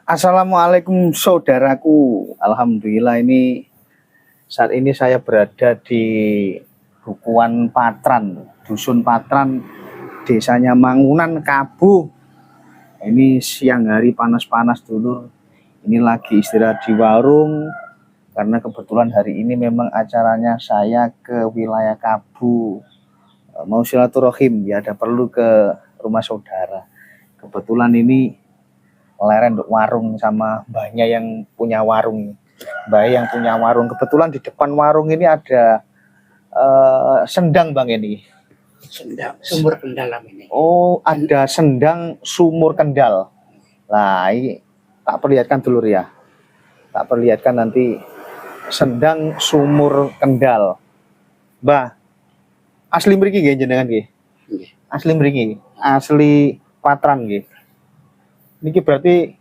Assalamualaikum saudaraku. Alhamdulillah ini saat ini saya berada di Bukuan Patran, Dusun Patran, desanya Mangunan, Kabuh. Ini siang hari panas-panas dulu. Ini lagi istirahat di warung karena kebetulan hari ini memang acaranya saya ke wilayah Kabuh. Mau silaturahim ya, ada perlu ke rumah saudara. Kebetulan ini leren untuk warung sama mbahnya yang punya warung. Mbah yang punya warung, kebetulan di depan warung ini ada sendang bang ini. Sendang sumur kendal ini. Oh, ada sendang sumur kendal. Lah, ini tak perlihatkan dulu ya. Tak perlihatkan nanti sendang sumur kendal. Mbah, asli mriki nggih jenengan nggih? Nggih. Asli mriki, asli Patran nggih. Niki berarti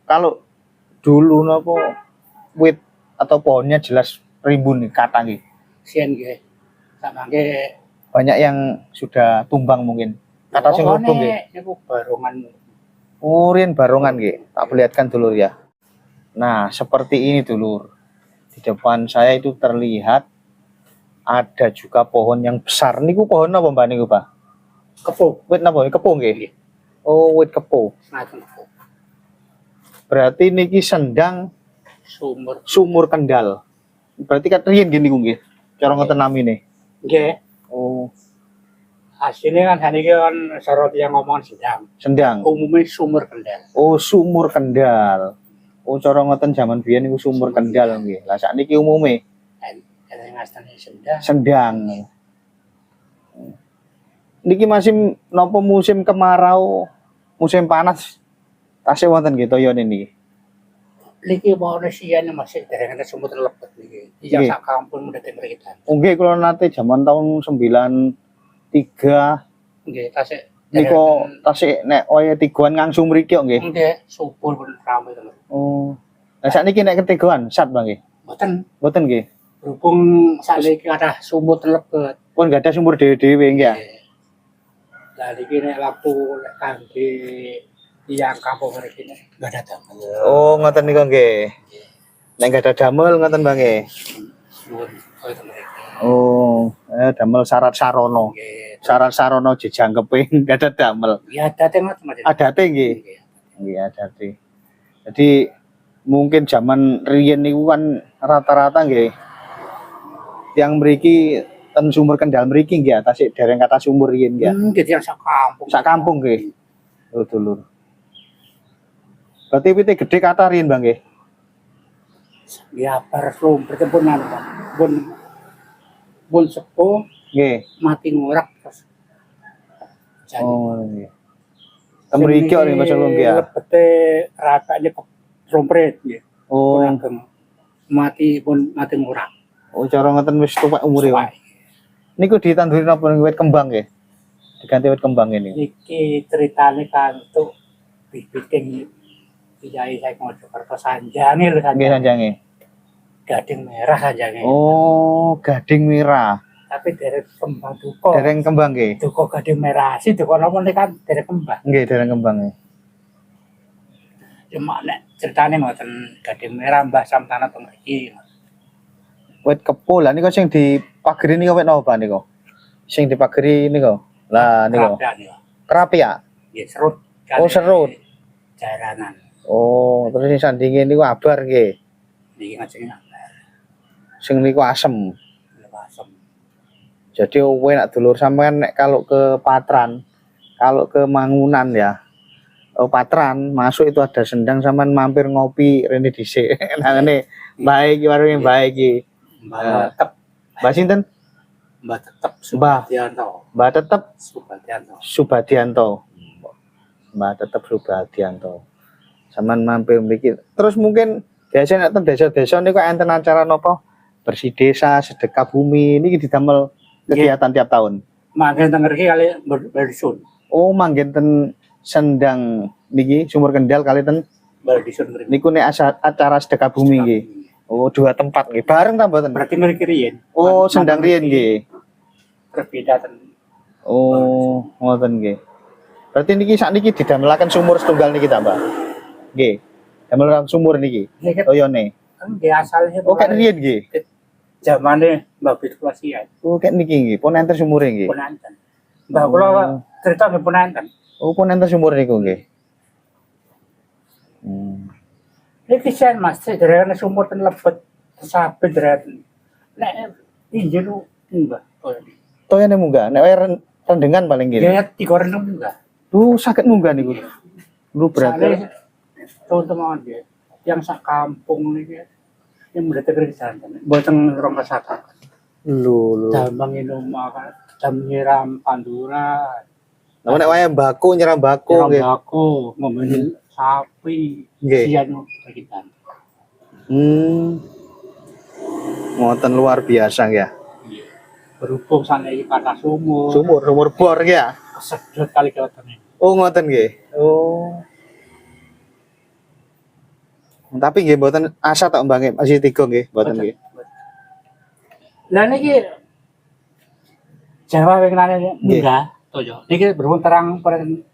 kalau dulu nopo wit atau pohonnya jelas rimbun nih kata nggih. Sian nggih. Samangke Banyak yang sudah tumbang mungkin. Kata sing rubuh nggih. niku barongan. Urin barongan nggih. Tak perlihatkan dulu ya. Nah, seperti ini dulur. Di depan saya itu terlihat ada juga pohon yang besar. Niku pohon apa Mbak niku, Pak? Kepo. Wit napa? Kepo nggih. Oh, wit kepo. Ngaten kepo. Berarti niki sendang Sumur kendal. Berarti kan riyen gini nggih. Cara ngoten namine. nggih. Oh, Asline kan saniki kan sorot yang ngomong sedang. sendang. Umumnya sumur kendal. Oh, sumur kendal. Oh, cara ngoten jaman biyen niku sumur kendal nggih. Lah sakniki umume Ada ngastane sendang. sendang. Niki masih nopo musim kemarau, musim panas. Tasih wonten nggih toyo niki. Niki bawane sian masih dereng ada sumur lebet niki. Iya Nggih. sak kampung udah tengeritan. Oh, nggih kula nate jaman tahun 93 Nggih, tasik niko tasih nek waya tigoan ngangsung mriki kok nggih. nggih, subur pun ramai teman. Oh. Lah sakniki nek ketigoan sat Bang nggih. Mboten Mboten nggih. berhubung saniki ada sumur lebet. Pun gak ada sumur dhewe-dhewe nggih ya. Lah iki nek waktu nek kangge tiyang kampung mriki enggak ada damel. Oh, ngoten niku nggih. Nek gak ada damel ngoten Bang nggih. Nuwun kaya temen. Oh, damel syarat sarono. Nggih. Syarat sarono jejangkepe gak ada damel. Ya date ngoten. Adate nggih. Nggih, adate. Jadi mungkin zaman riyen niku kan rata-rata nggih yang mriki ten sumur kendal mriki nggih tasik dereng kata sumur riyen nggih. Jadi sak kampung. Sak kampung nggih. Oh, dulur. Berarti wite gede kata riyen Bang nggih. Ya perlu pertempuran Pak. Bun sepuh Nggih. mati ngorak terus. Jadi Oh, nggih. Temriki kok ning Mas Long nggih ya. lebete rasane trompet nggih. Oh, Ageng mati pun mati ngorak. oh cara ngoten wis tuwek umure. Bang. Suwai. Niku ditanduri napa wit kembang nggih? Diganti wit kembang ini. Iki ceritane kan tuh bikin dijai saya Mojokerto sanjange lho Nggih sanjange. sanjange. Gading merah sanjange. Oh, gading merah. Tapi derek kembang duko. Dereng kembang nggih. Duko gading merah sih duko napa nek kan derek kembang. Nggih, dereng kembang nggih. Cuma nek ceritane ngoten gading merah Mbah Samtana teng mriki. Wit kepo lah niku sing dipageri niku wit napa niku? Sing dipageri niku. Lah niku. Kerapia niku. Kerap ya? Nggih serut. Oh, serut. Jaranan. Oh, terus sing sandinge niku abar nggih. Niki ngajenge Sing niku asem. asem. Jadi enak dulur sampean nek kalau ke Patran, kalau ke Mangunan ya. Oh, Patran masuk itu ada sendang sampean mampir ngopi rene dhisik. Nangane baik warung yang baik iki. Mbah tetep Mbak sinten? Mbah tetep Mbah. Subadianto. Mbak tetep Subadianto. Subadianto. Mbak tetep Subadianto. Sampean mampir mriki. Terus mungkin biasanya nek teng desa-desa niku enten acara napa? Bersih desa, sedekah bumi niki didamel kegiatan tiap tahun. Manggen teng mriki kali berdisun. Oh, manggen ten sendang niki sumur kendal kali ten Berdisun mriki. niku nek acara sedekah bumi nggih. Oh, dua tempat nggih. Bareng ta mboten? Berarti mriki riyen. Oh, sendang riyen nggih. Berbeda ten. Oh, ngoten nggih. Berarti niki sakniki didamelaken sumur setunggal niki ta, Mbak? Nggih. Damel orang sumur niki. Niki Toyone. kan dia asalnya Oh kayak riyen nggih. zamane Mbak Bitkulasian. Oh kayak niki nggih. Pun enter sumure nggih. Pun enten. Mbak kula cerita nggih pun enten. Oh pun enter sumur niku nggih. Hmm. Iki sen Mas, sederhana sumur ten lebet sampe dereten. Nek injen enggak. Toyone munggah. Nek wae rendengan paling nggih. Ya 3 enggak. Duh saged munggah niku. Lu berarti Contoh mawon ya, yang sak kampung ini yang udah kerjaan, buatan orang kesehatan. lu. Damang minum makan, dam nyiram pantura, Namun nek wae mbako nyeram mbako nyiram nggih. bako, ngomongin sapi, Nggih. sian pergitan. Ngoten luar biasa ya. Berhubung sana ini kata sumur, Sumur bor ya. kesedot kali kelihatan ini. Oh ngoten nggih. Oh. Tapi nggih mboten asa tok Mbak nggih, masih 3 nggih, mboten nggih. Lah niki Jawa wing nane munggah toyo. Niki berhubung terang pada 10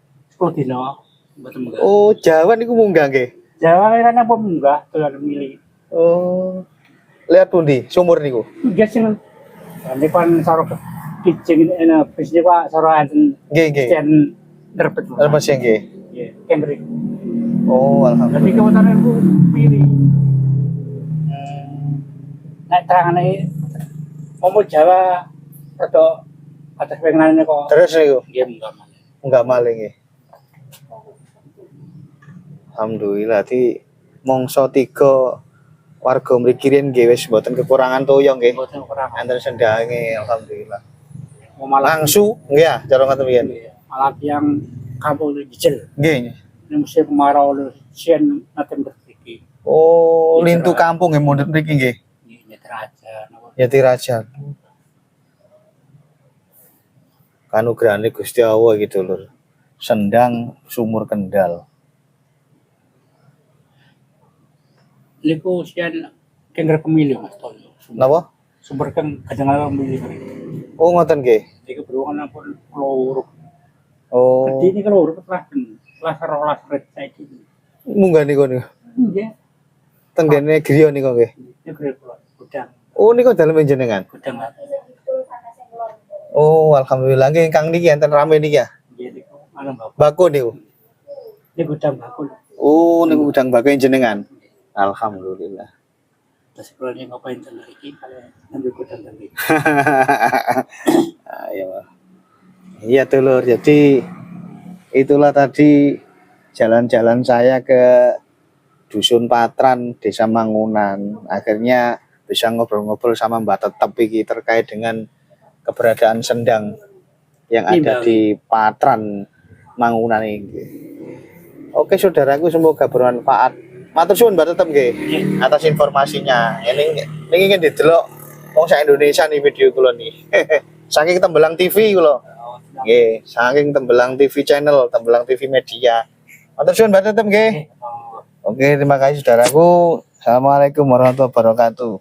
dino mboten munggah. Oh, Jawa niku munggah nggih. Jawa wing nane pun munggah toyo milih. Oh. Lihat pundi sumur niku. Nggih sing ini kan saro kicing ini bisnis Pak saro enten Nggih, nggih. sekian nerbet. Lepas ya nggih. Nggih, Kendrick. Oh, alhamdulillah. Tapi kebetulan aku pilih. Nek terangane ngomong Jawa rada atas pengenane kok. Terus niku Nggih munggah malih. enggak maling nggih. Alhamdulillah di mongso 3 warga mriki riyen nggih wis mboten kekurangan toyo nggih. Mboten kurang. Enten sendange alhamdulillah. Mau malah Langsu nggih ya cara ngoten riyen. malah yang kampung Dijel. Nggih. Ini musim kemarau lu sian nanti berpikir. Oh, lintu kampung nggih mondok mriki nggih. Ini nyetir aja. Yatiraja. Kanugrahane Gusti Allah gitu lur. Sendang sumur Kendal. Niku sian kengger pemilih Mas Toyo. Napa? Sumber kan kadang-kadang pemilih. Oh ngoten nggih. Iki berhubungan pun keluruk. Oh. Jadi ini keluruk kelas rolas red saiki. Munggah niku niku. Nggih. Tenggene griya niku nggih. Ini kira gudang. Oh niku dalem jenengan. Gudang apa? Oh alhamdulillah nggih Kang niki enten rame niki ya. Nggih niku ana mbak. Bako niku. Ini gudang bakul. Oh niku gudang bako jenengan. Alhamdulillah. Terus kalau dia ngapain tengah iki kalau ambil gudang tadi. Ayo. Iya telur. Jadi itulah tadi jalan-jalan saya ke Dusun Patran, Desa Mangunan. Akhirnya bisa ngobrol-ngobrol sama Mbak Tetep iki terkait dengan keberadaan sendang yang ada di Patran Mangunan ini. Oke saudaraku, semoga bermanfaat. Matur suwun Mbak Tetep nggih atas informasinya. Ini ingin didelok wong sak Indonesia nih video kula nih. Saking Tembelang TV kula. Nggih, saking Tembelang TV channel, Tembelang TV media. Matur suwun Mbak Tetep nggih. Oke, terima kasih saudaraku. Assalamualaikum warahmatullahi wabarakatuh.